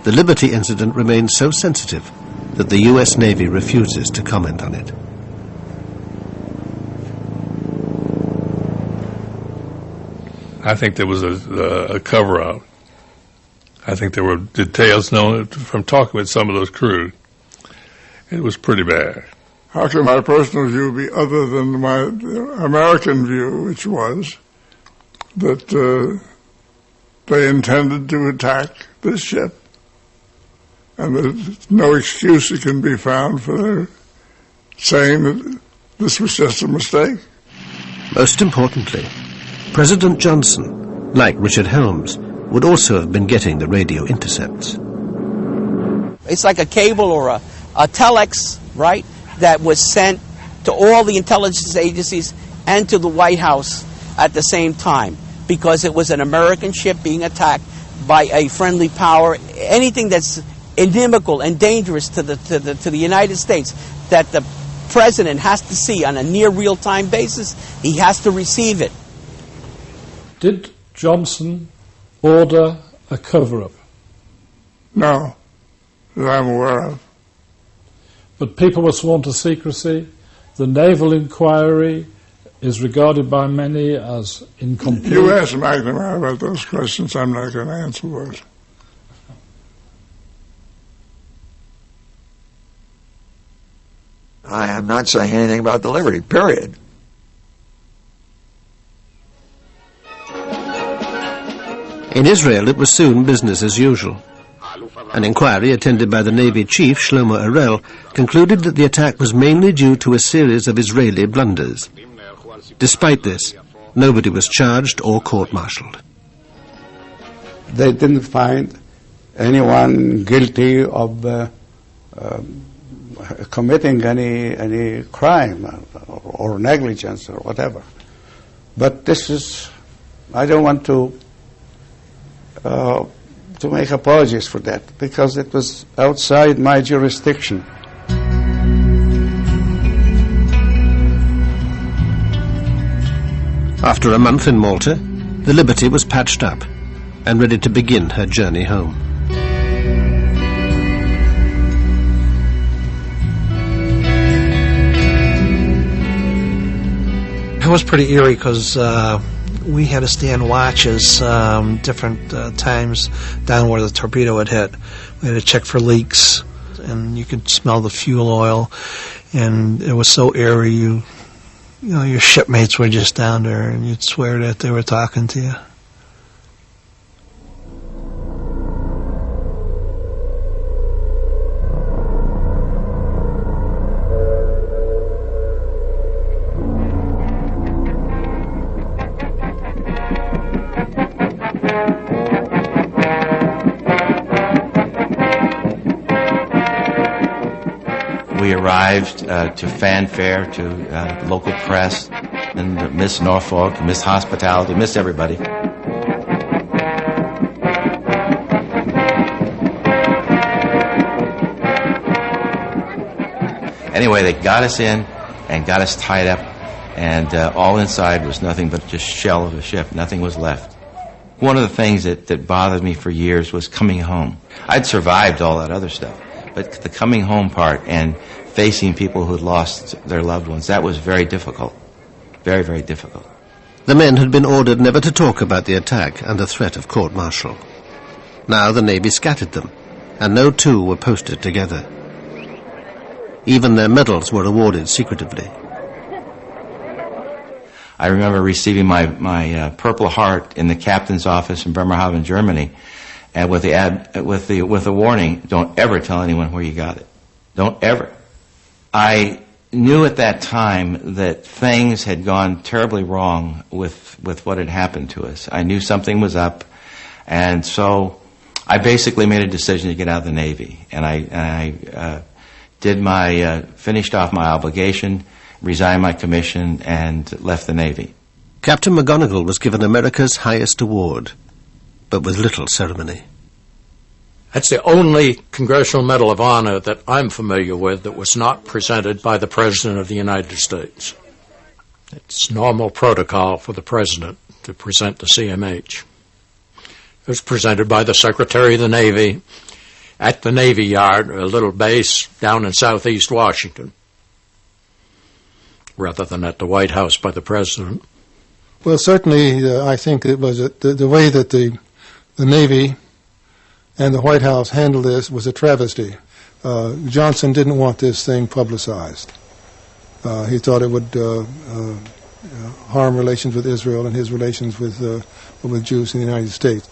the Liberty incident remains so sensitive that the U.S. Navy refuses to comment on it. I think there was a cover-up. I think there were details known from talking with some of those crew. It was pretty bad. How can my personal view be other than my American view, which was that they intended to attack this ship, and there's no excuse that can be found for their saying that this was just a mistake? Most importantly, President Johnson, like Richard Helms, would also have been getting the radio intercepts. It's like a cable or a telex, right, that was sent to all the intelligence agencies and to the White House at the same time, because it was an American ship being attacked by a friendly power. Anything that's inimical and dangerous to the United States that the president has to see on a near real-time basis, he has to receive it. Did Johnson order a cover-up? No, that I'm aware of. But people were sworn to secrecy. The naval inquiry is regarded by many as incomplete. You asked McNamara about those questions. I'm not going to answer those. I am not saying anything about the Liberty, period. In Israel, it was soon business as usual. An inquiry attended by the Navy Chief, Shlomo Arel, concluded that the attack was mainly due to a series of Israeli blunders. Despite this, nobody was charged or court-martialed. They didn't find anyone guilty of committing any crime or negligence or whatever. But this is, I don't want to make apologies for that, because it was outside my jurisdiction. After a month in Malta, the Liberty was patched up and ready to begin her journey home. It was pretty eerie because we had to stand watches different times down where the torpedo had hit. We had to check for leaks, and you could smell the fuel oil, and it was so eerie. You know, your shipmates were just down there, and you'd swear that they were talking to you. We arrived to fanfare, to local press, and Miss Norfolk, Miss Hospitality, Miss everybody. Anyway, they got us in and got us tied up, and all inside was nothing but just shell of a ship. Nothing was left. One of the things that bothered me for years was coming home. I'd survived all that other stuff, but the coming home part and facing people who had lost their loved ones, that was very difficult. Very, very difficult. The men had been ordered never to talk about the attack under threat of court-martial. Now the Navy scattered them, and no two were posted together. Even their medals were awarded secretively. I remember receiving my Purple Heart in the captain's office in Bremerhaven, Germany, and with the warning, don't ever tell anyone where you got it. Don't ever. I knew at that time that things had gone terribly wrong with what had happened to us. I knew something was up, and so I basically made a decision to get out of the Navy, and I finished off my obligation, resigned my commission, and left the Navy. Captain McGonigal was given America's highest award, but with little ceremony. That's the only Congressional Medal of Honor that I'm familiar with that was not presented by the President of the United States. It's normal protocol for the President to present the CMH. It was presented by the Secretary of the Navy at the Navy Yard, a little base down in southeast Washington, rather than at the White House by the President. Well, certainly I think it was the way that the Navy and the White House handled this was a travesty. Johnson didn't want this thing publicized. He thought it would harm relations with Israel and his relations with Jews in the United States.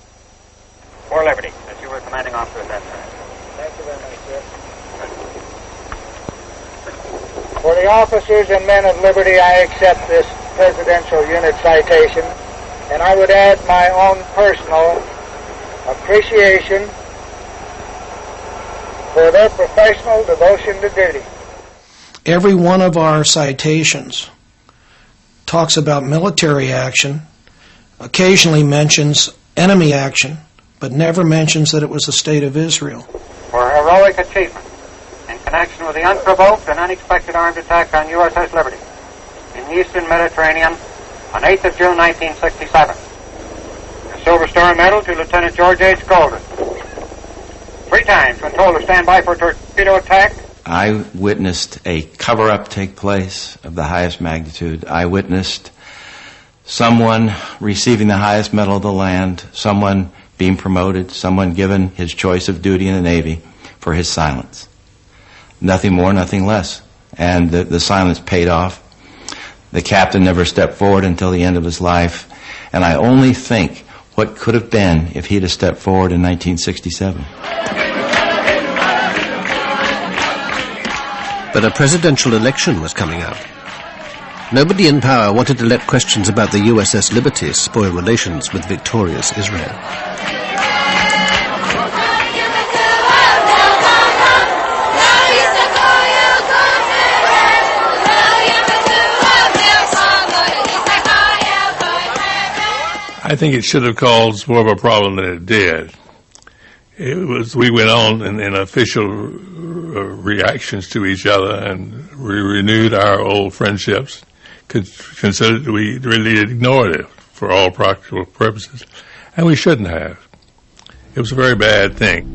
For Liberty, as you were commanding officer at that time. Thank you very much, sir. For the officers and men of Liberty, I accept this Presidential Unit citation, and I would add my own personal appreciation for their professional devotion to duty. Every one of our citations talks about military action, occasionally mentions enemy action, but never mentions that it was the State of Israel. For heroic achievement in connection with the unprovoked and unexpected armed attack on USS Liberty in the Eastern Mediterranean on 8th of June, 1967. The Silver Star Medal to Lieutenant George H. Golden. 3 times when told to stand by for torpedo attack. I witnessed a cover-up take place of the highest magnitude. I witnessed someone receiving the highest medal of the land, someone being promoted, someone given his choice of duty in the Navy for his silence. Nothing more, nothing less. And the silence paid off. The captain never stepped forward until the end of his life. And I only think what could have been if he'd have stepped forward in 1967. But a presidential election was coming up. Nobody in power wanted to let questions about the USS Liberty spoil relations with victorious Israel. I think it should have caused more of a problem than it did. We went on in official reactions to each other, and we renewed our old friendships. Considered we really ignored it for all practical purposes, and we shouldn't have. It was a very bad thing.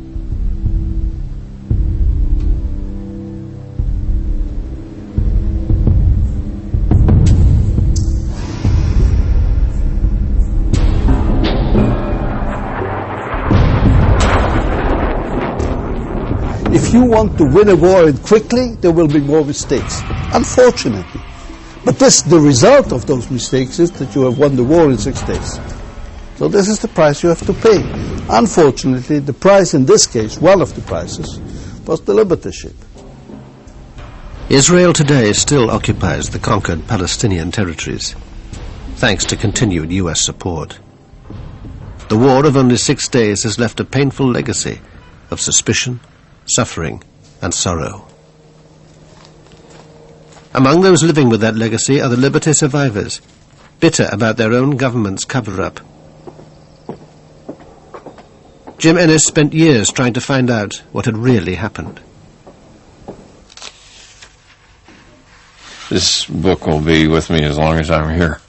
If you want to win a war quickly, there will be more mistakes, unfortunately. But the result of those mistakes is that you have won the war in 6 days. So this is the price you have to pay. Unfortunately, the price in this case, one of the prices, was the Liberty ship. Israel today still occupies the conquered Palestinian territories, thanks to continued U.S. support. The war of only 6 days has left a painful legacy of suspicion, suffering, and sorrow. Among those living with that legacy are the Liberty survivors, bitter about their own government's cover-up. Jim Ennis spent years trying to find out what had really happened. This book will be with me as long as I'm here.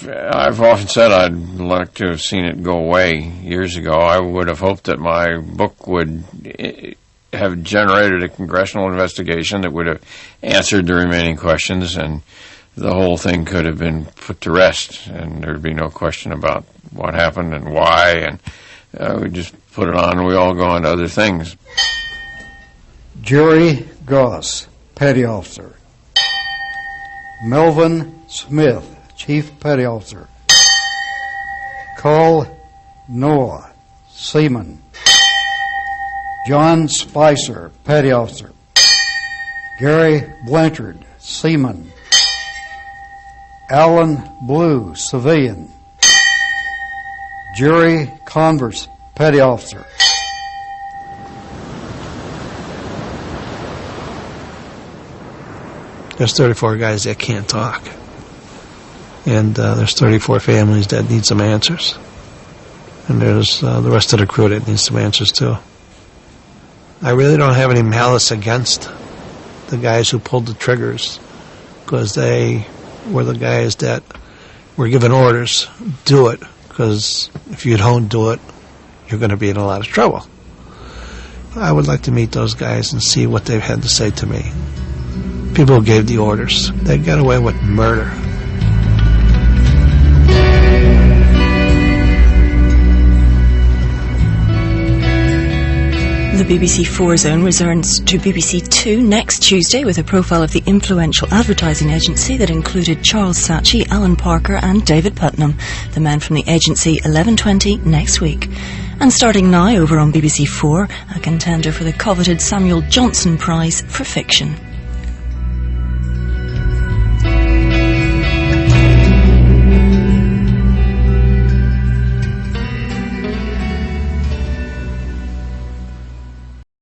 I've often said I'd like to have seen it go away years ago. I would have hoped that my book would have generated a congressional investigation that would have answered the remaining questions, and the whole thing could have been put to rest, and there'd be no question about what happened and why, and we just put it on and we all go on to other things. Jerry Goss, Petty Officer. Melvin Smith, Chief Petty Officer. Carl Noah, Seaman. John Spicer, Petty Officer. Gary Blanchard, Seaman. Alan Blue, Civilian. Jerry Converse, Petty Officer. There's 34 guys that can't talk. And there's 34 families that need some answers. And there's the rest of the crew that needs some answers too. I really don't have any malice against the guys who pulled the triggers, because they were the guys that were given orders, do it, because if you don't do it, you're going to be in a lot of trouble. I would like to meet those guys and see what they've had to say to me. People who gave the orders, they got away with murder. The BBC 4 Zone returns to BBC 2 next Tuesday with a profile of the influential advertising agency that included Charles Saatchi, Alan Parker and David Putnam, the men from the agency 11:20 next week. And starting now over on BBC 4, a contender for the coveted Samuel Johnson Prize for Fiction.